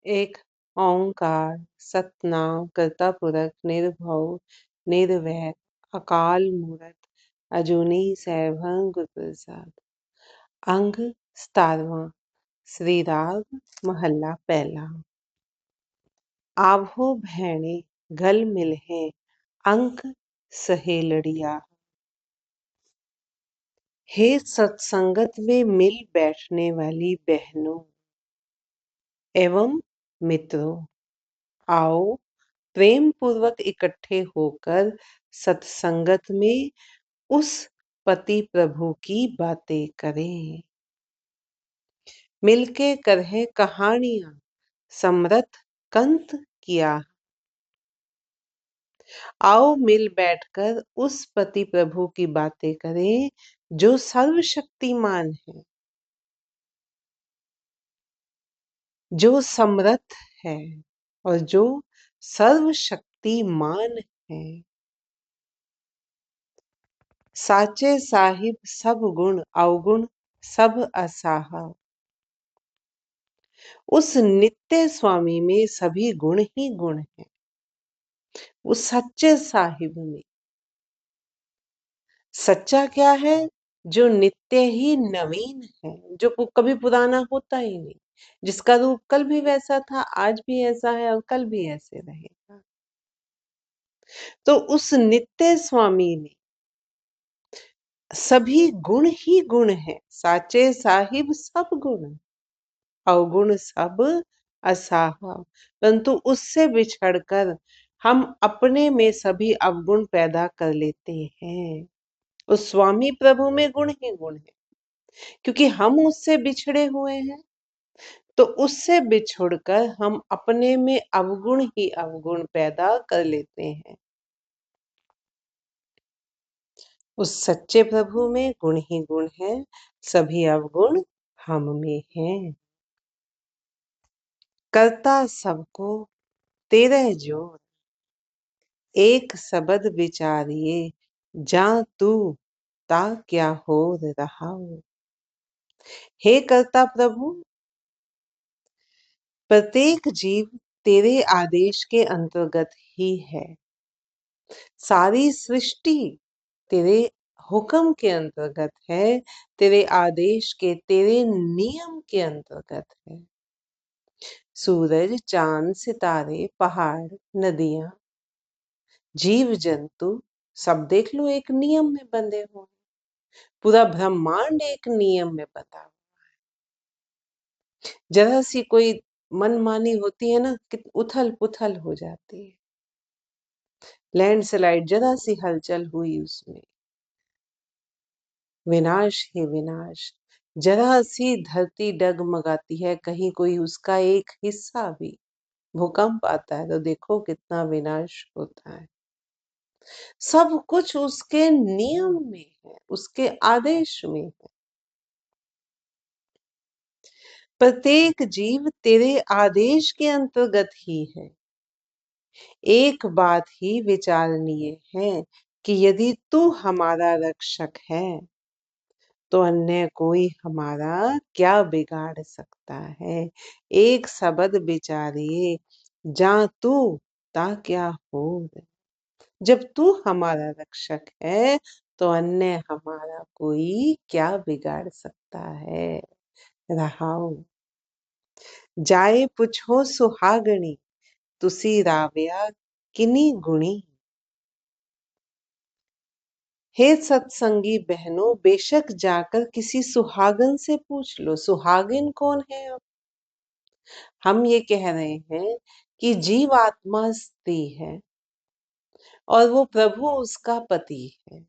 एक ओंकार सतनाम करता पुरख निर्भव निर्वैर अकाल मूरत अजूनी सैभं गुर प्रसाद। अंग 17वां। श्री राग महला पहला। आवहो भैणे गल मिलहे अंक सहेलड़िया। हे सत्संगत में मिल बैठने वाली बहनों एवं मित्रों, आओ प्रेम पूर्वक इकट्ठे होकर सत्संगत में उस पति प्रभु की बातें करें। मिलके करें कहानियां समरथ कंत किया। आओ मिल बैठकर उस पति प्रभु की बातें करें जो सर्वशक्तिमान है, जो समर्थ है और जो सर्वशक्तिमान है। साचे साहिब सब गुण अवगुण सब असाहा। उस नित्य स्वामी में सभी गुण ही गुण हैं। उस सच्चे साहिब में सच्चा क्या है? जो नित्य ही नवीन है, जो कभी पुराना होता ही नहीं, जिसका रूप कल भी वैसा था, आज भी ऐसा है और कल भी ऐसे रहेगा। तो उस नित्य स्वामी में सभी गुण ही गुण है। साचे साहिब सब गुण अवगुण सब असाहा। परंतु उससे बिछड़कर हम अपने में सभी अवगुण पैदा कर लेते हैं। उस स्वामी प्रभु में गुण ही गुण है, क्योंकि हम उससे बिछड़े हुए हैं। तो उससे बिछुड़कर हम अपने में अवगुण ही अवगुण पैदा कर लेते हैं। उस सच्चे प्रभु में गुण ही गुण है, सभी अवगुण हम में हैं। करता सबको तेरे जोर एक शब्द विचारिए, जा तू ता क्या हो रहा। हे करता प्रभु, प्रत्येक जीव तेरे आदेश के अंतर्गत ही है। सारी सृष्टि तेरे हुक्म के अंतर्गत है, तेरे आदेश के, तेरे नियम के अंतर्गत है। सूरज चांद सितारे पहाड़ नदियां जीव जंतु सब देख लो एक नियम में बंधे हुए। पूरा ब्रह्मांड एक नियम में बंधा हुआ। जरा सी कोई मनमानी होती है ना कि उथल पुथल हो जाती है। लैंडस्लाइड जरा सी हलचल हुई उसमें विनाश ही विनाश। जरा सी धरती डगमगाती है, कहीं कोई उसका एक हिस्सा भी भूकंप आता है तो देखो कितना विनाश होता है। सब कुछ उसके नियम में है, उसके आदेश में है। प्रत्येक जीव तेरे आदेश के अंतर्गत ही है। एक बात ही विचारणीय है कि यदि तू हमारा रक्षक है तो अन्य कोई हमारा क्या बिगाड़ सकता है। एक शब्द विचारिए, जा तू ता क्या हो। जब तू हमारा रक्षक है तो अन्य हमारा कोई क्या बिगाड़ सकता है। रहाओ जाए पुछो सुहागणी, तुसी रावया किनी गुणी। हे सत्संगी बहनों, बेशक जाकर किसी सुहागन से पूछ लो। सुहागिन कौन है? अब हम ये कह रहे हैं कि जीव आत्मा स्त्री है और वो प्रभु उसका पति है।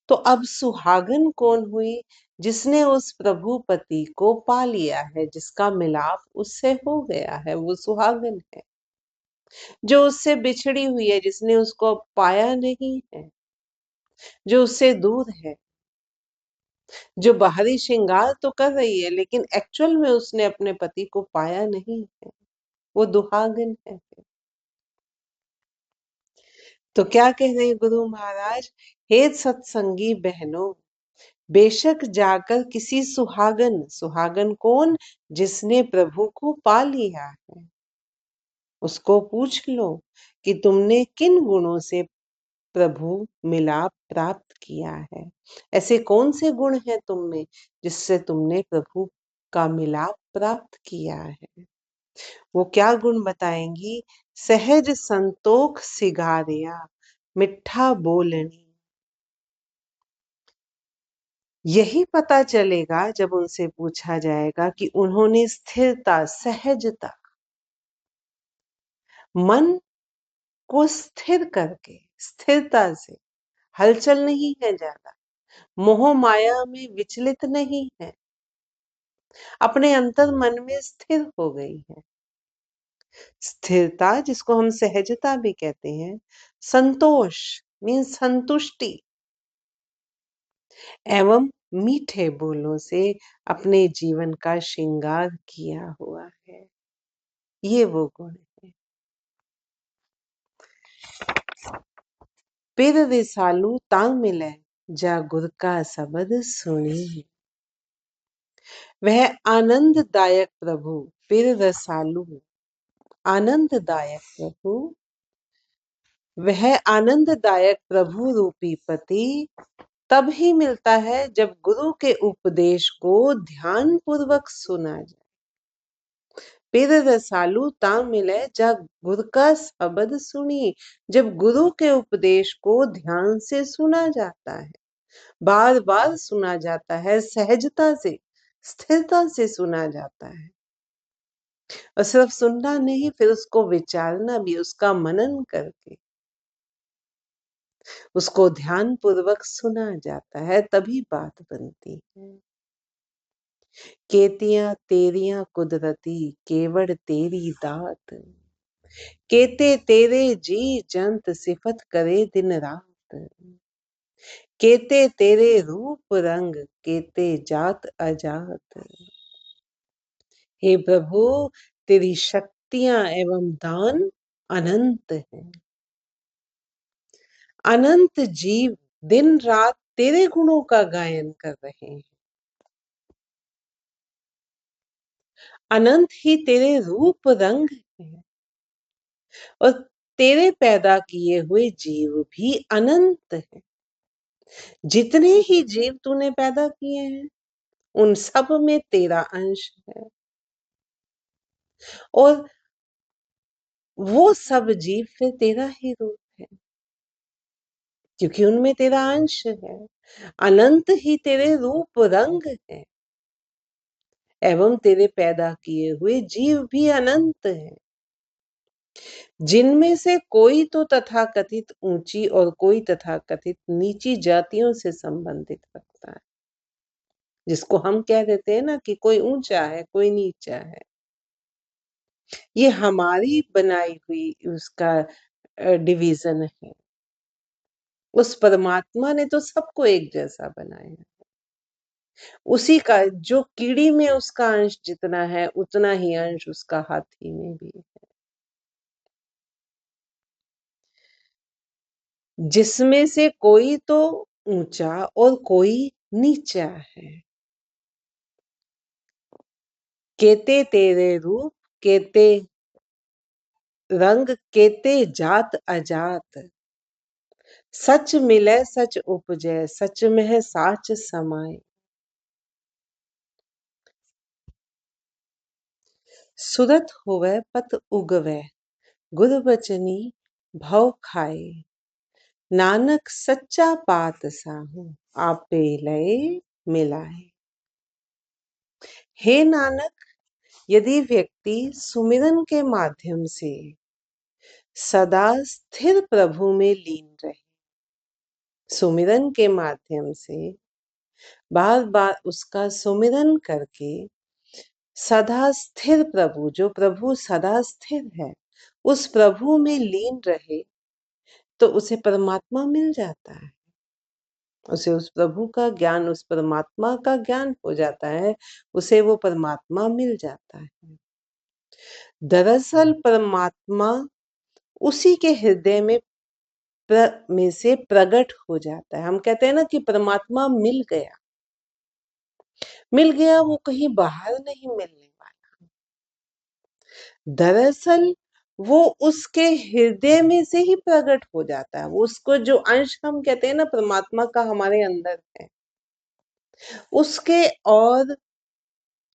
तो अब सुहागन कौन हुई? जिसने उस प्रभु पति को पा लिया है, जिसका मिलाप उससे हो गया है, वो सुहागन है। जो उससे बिछड़ी हुई है, जिसने उसको पाया नहीं है, जो उससे दूर है, जो बाहरी श्रृंगार तो कर रही है लेकिन एक्चुअल में उसने अपने पति को पाया नहीं है, वो दुहागन है। तो क्या कह रहे हैं गुरु महाराज? हे सत्संगी बहनों, बेशक जाकर किसी सुहागन, सुहागन कौन? जिसने प्रभु को पा लिया है, उसको पूछ लो कि तुमने किन गुणों से प्रभु मिलाप प्राप्त किया है। ऐसे कौन से गुण हैं तुम में जिससे तुमने प्रभु का मिलाप प्राप्त किया है? वो क्या गुण बताएंगी? सहज संतोख सिगारिया, मिठा बोलनी। यही पता चलेगा जब उनसे पूछा जाएगा कि उन्होंने स्थिरता, सहजता, मन को स्थिर करके, स्थिरता से, हलचल नहीं है ज्यादा, मोह माया में विचलित नहीं है, अपने अंतर मन में स्थिर हो गई है। स्थिरता जिसको हम सहजता भी कहते हैं, संतोष मीन्स संतुष्टि, एवं मीठे बोलों से अपने जीवन का श्रृंगार किया हुआ है। ये वो गुण है। पिर रिसालू तांग मिले, जा गुर का शब्द सुनी। वह आनंददायक प्रभु, पिर रसालू, आनंददायक प्रभु, वह आनंददायक प्रभु रूपी पति तब ही मिलता है जब गुरु के उपदेश को ध्यान पूर्वक सुना जाए। पिर रसालू ता मिले जब गुरु का शब्द सुनी, जब गुरु के उपदेश को ध्यान से सुना जाता है, बार बार सुना जाता है, सहजता से, स्थिरता से सुना जाता है, और सिर्फ सुनना नहीं, फिर उसको विचारना भी, उसका मनन करके उसको ध्यान पूर्वक सुना जाता है, तभी बात बनती है। केतियां तेरियां कुदरती, केवड़ तेरी दात, केते तेरे जी जंत सिफत करे दिन रात, केते तेरे रूप रंग, केते जात अजात। हे प्रभु, तेरी शक्तियां एवं दान अनंत है। अनंत जीव दिन रात तेरे गुणों का गायन कर रहे हैं। अनंत ही तेरे रूप रंग है, और तेरे पैदा किए हुए जीव भी अनंत है। जितने ही जीव तूने पैदा किए हैं, उन सब में तेरा अंश है, और वो सब जीव फिर तेरा ही रूप है, क्योंकि उनमें तेरा अंश है। अनंत ही तेरे रूप रंग है, एवं तेरे पैदा किए हुए जीव भी अनंत है, जिनमें से कोई तो तथाकथित ऊंची और कोई तथाकथित नीची जातियों से संबंधित रखता है, जिसको हम कह देते हैं ना कि कोई ऊंचा है, कोई नीचा है। ये हमारी बनाई हुई उसका डिवीजन है। उस परमात्मा ने तो सबको एक जैसा बनाया, उसी का जो कीड़ी में उसका अंश जितना है, उतना ही अंश उसका हाथी में भी है, जिसमें से कोई तो ऊंचा और कोई नीचा है। केते तेरे रूप, केते रंग, केते जात अजात, सच मिले सच उपजे, सच में साच समाए। सुरत होवे पत उगवे, गुर बचनी भव खाए, नानक सच्चा पात साहू, आपे लय मिलाए। हे नानक, यदि व्यक्ति सुमिरन के माध्यम से सदा स्थिर प्रभु में लीन रहे, सुमिरन के माध्यम से बार बार उसका सुमिरन करके सदा स्थिर प्रभु, जो प्रभु सदा स्थिर है, उस प्रभु में लीन रहे, तो उसे परमात्मा मिल जाता है, उसे उस प्रभु का ज्ञान, उस परमात्मा का ज्ञान हो जाता है, उसे वो परमात्मा मिल जाता है। दरअसल परमात्मा उसी के हृदय में से प्रकट हो जाता है। हम कहते हैं ना कि परमात्मा मिल गया, मिल गया वो कहीं बाहर नहीं मिलने वाला। दरअसल वो उसके हृदय में से ही प्रकट हो जाता है। वो उसको जो अंश हम कहते हैं ना परमात्मा का हमारे अंदर है, उसके और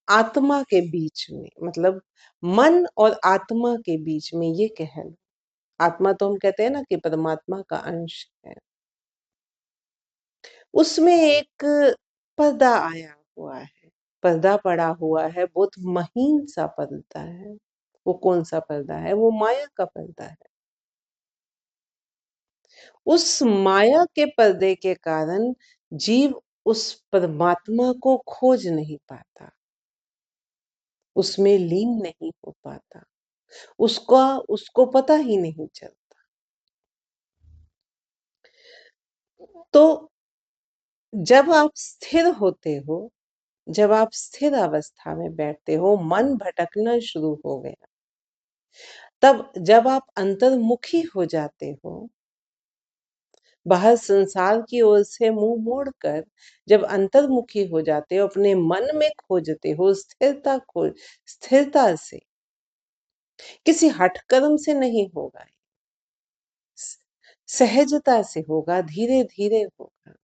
आत्मा के बीच में, मतलब मन और आत्मा के बीच में, ये कह लो। आत्मा तो हम कहते हैं ना कि परमात्मा का अंश है। उसमें एक पर्दा आया हुआ है, पर्दा पड़ा हुआ है, बहुत महीन सा पर्दा है। वो कौन सा पर्दा है? वो माया का पर्दा है। उस माया के पर्दे के कारण जीव उस परमात्मा को खोज नहीं पाता, उसमें लीन नहीं हो पाता, उसका उसको पता ही नहीं चलता। तो जब आप स्थिर होते हो, जब आप स्थिर अवस्था में बैठते हो, मन भटकना शुरू हो गया, तब जब आप अंतर्मुखी हो जाते हो, बाहर संसार की ओर से मुंह मोड़कर जब अंतर्मुखी हो जाते हो, अपने मन में खोजते हो, स्थिरता से, किसी हठकर्म से नहीं होगा, सहजता से होगा, धीरे धीरे होगा।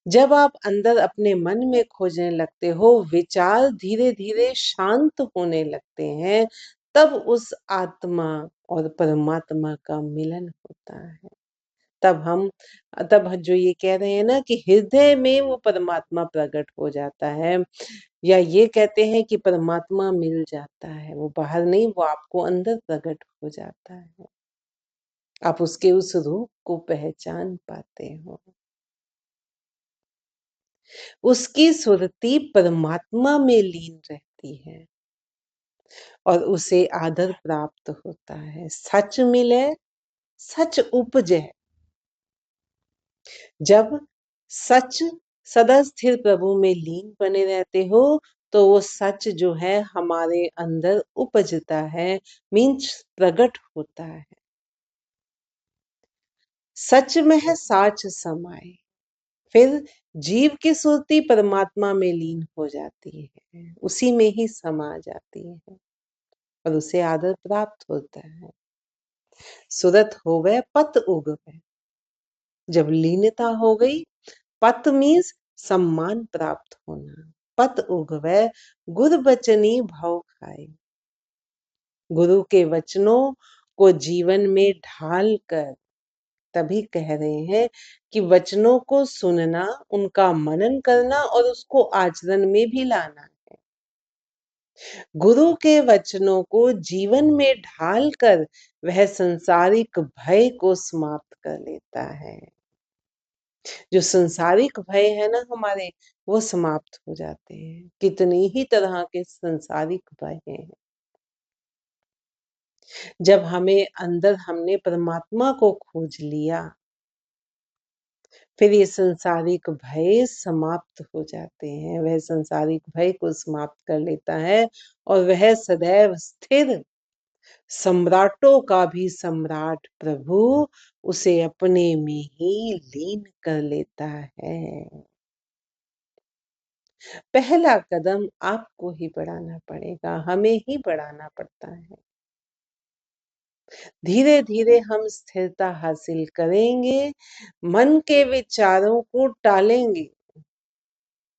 जब आप अंदर अपने मन में खोजने लगते हो, विचार धीरे धीरे शांत होने लगते हैं, तब उस आत्मा और परमात्मा का मिलन होता है। तब जो ये कह रहे हैं ना कि हृदय में वो परमात्मा प्रकट हो जाता है, या ये कहते हैं कि परमात्मा मिल जाता है, वो बाहर नहीं, वो आपको अंदर प्रकट हो जाता है। आप उसके उस रूप को पहचान पाते हो। उसकी सुरती परमात्मा में लीन रहती है और उसे आदर प्राप्त होता है। सच मिले, सच उपजे। जब सच सदा स्थिर प्रभु में लीन बने रहते हो, तो वो सच जो है हमारे अंदर उपजता है, मीन्स प्रकट होता है। सच में है साच समाए, फिर जीव की सुरती परमात्मा में लीन हो जाती है, उसी में ही समा जाती है और उसे आदर प्राप्त होता है। सुरत होवे पत उगवे, जब लीनता हो गई, पत मीन्स सम्मान प्राप्त होना, पत उगवे गुरु बचनी भव खाए। गुरु के वचनों को जीवन में ढाल कर, तभी कह रहे हैं कि वचनों को सुनना, उनका मनन करना और उसको आचरण में भी लाना है। गुरु के वचनों को जीवन में ढाल कर वह संसारिक भय को समाप्त कर लेता है। जो संसारिक भय है ना हमारे, वो समाप्त हो जाते हैं। कितनी ही तरह के संसारिक भय हैं। जब हमें अंदर हमने परमात्मा को खोज लिया, फिर ये संसारिक भय समाप्त हो जाते हैं। वह संसारिक भय को समाप्त कर लेता है और वह सदैव स्थिर, सम्राटों का भी सम्राट प्रभु उसे अपने में ही लीन कर लेता है। पहला कदम आपको ही बढ़ाना पड़ेगा, हमें ही बढ़ाना पड़ता है। धीरे धीरे हम स्थिरता हासिल करेंगे, मन के विचारों को टालेंगे,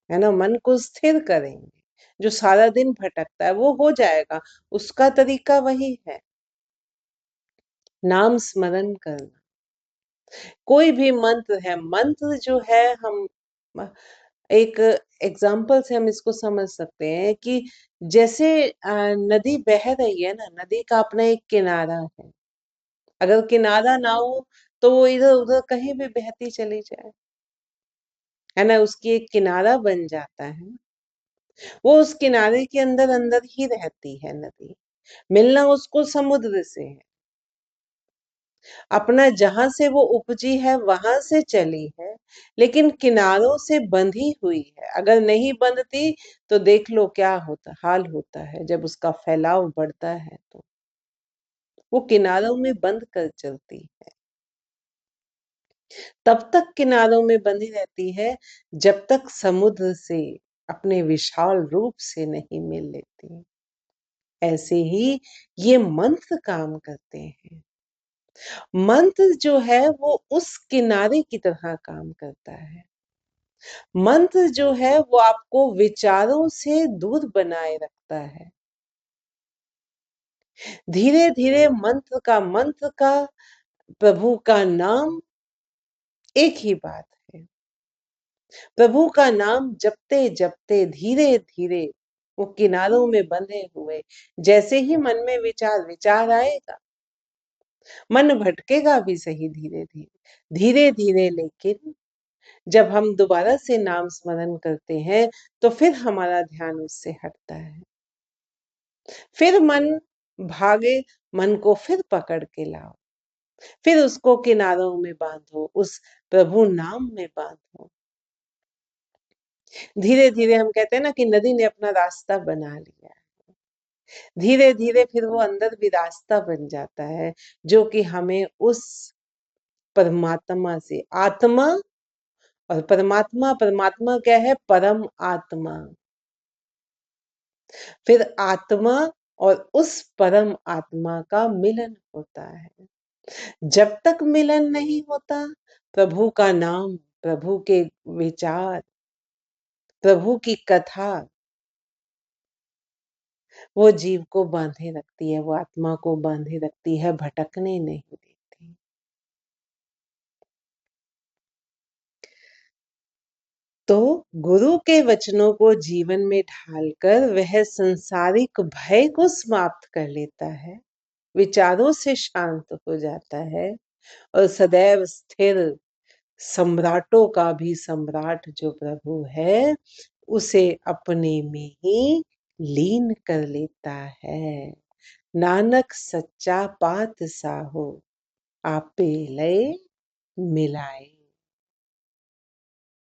है ना, मन को स्थिर करेंगे। जो सारा दिन भटकता है वो हो जाएगा, उसका तरीका वही है, नाम स्मरण करना। कोई भी मंत्र है, मंत्र जो है, हम एक एग्जाम्पल से हम इसको समझ सकते हैं कि जैसे नदी बह रही है ना, नदी का अपना एक किनारा है। अगर किनारा ना हो तो वो इधर उधर कहीं भी बहती चली जाए, है ना, उसकी एक किनारा बन जाता है। वो उस किनारे के अंदर अंदर ही रहती है नदी, मिलना उसको समुद्र से है, अपना जहां से वो उपजी है वहां से चली है, लेकिन किनारों से बंधी हुई है। अगर नहीं बंधती तो देख लो क्या होता हाल होता है, जब उसका फैलाव बढ़ता है तो वो किनारों में बंध कर चलती है। तब तक किनारों में बंधी रहती है जब तक समुद्र से अपने विशाल रूप से नहीं मिल लेती। ऐसे ही ये मंत्र काम करते हैं। मंत्र जो है वो उस किनारे की तरह काम करता है। मंत्र जो है वो आपको विचारों से दूर बनाए रखता है। धीरे धीरे मंत्र का प्रभु का नाम एक ही बात है। प्रभु का नाम जपते जपते धीरे धीरे वो किनारों में बंधे हुए, जैसे ही मन में विचार आएगा, मन भटकेगा भी सही धीरे धीरे धीरे धीरे, लेकिन जब हम दोबारा से नाम स्मरण करते हैं तो फिर हमारा ध्यान उससे हटता है। फिर मन भागे, मन को फिर पकड़ के लाओ, फिर उसको किनारों में बांधो, उस प्रभु नाम में बांधो। धीरे धीरे हम कहते हैं ना कि नदी ने अपना रास्ता बना लिया। धीरे धीरे फिर वो अंदर भी रास्ता बन जाता है, जो कि हमें उस परमात्मा से, आत्मा और परमात्मा, परमात्मा क्या है? परम आत्मा। फिर आत्मा और उस परम आत्मा का मिलन होता है। जब तक मिलन नहीं होता, प्रभु का नाम, प्रभु के विचार, प्रभु की कथा वो जीव को बांधे रखती है, वो आत्मा को बांधे रखती है, भटकने नहीं देती। तो गुरु के वचनों को जीवन में ढालकर वह संसारिक भय को समाप्त कर लेता है, विचारों से शांत हो जाता है और सदैव स्थिर सम्राटों का भी सम्राट जो प्रभु है, उसे अपने में ही लीन कर लेता है। नानक सच्चा पात साहो, आपे लय मिलाए।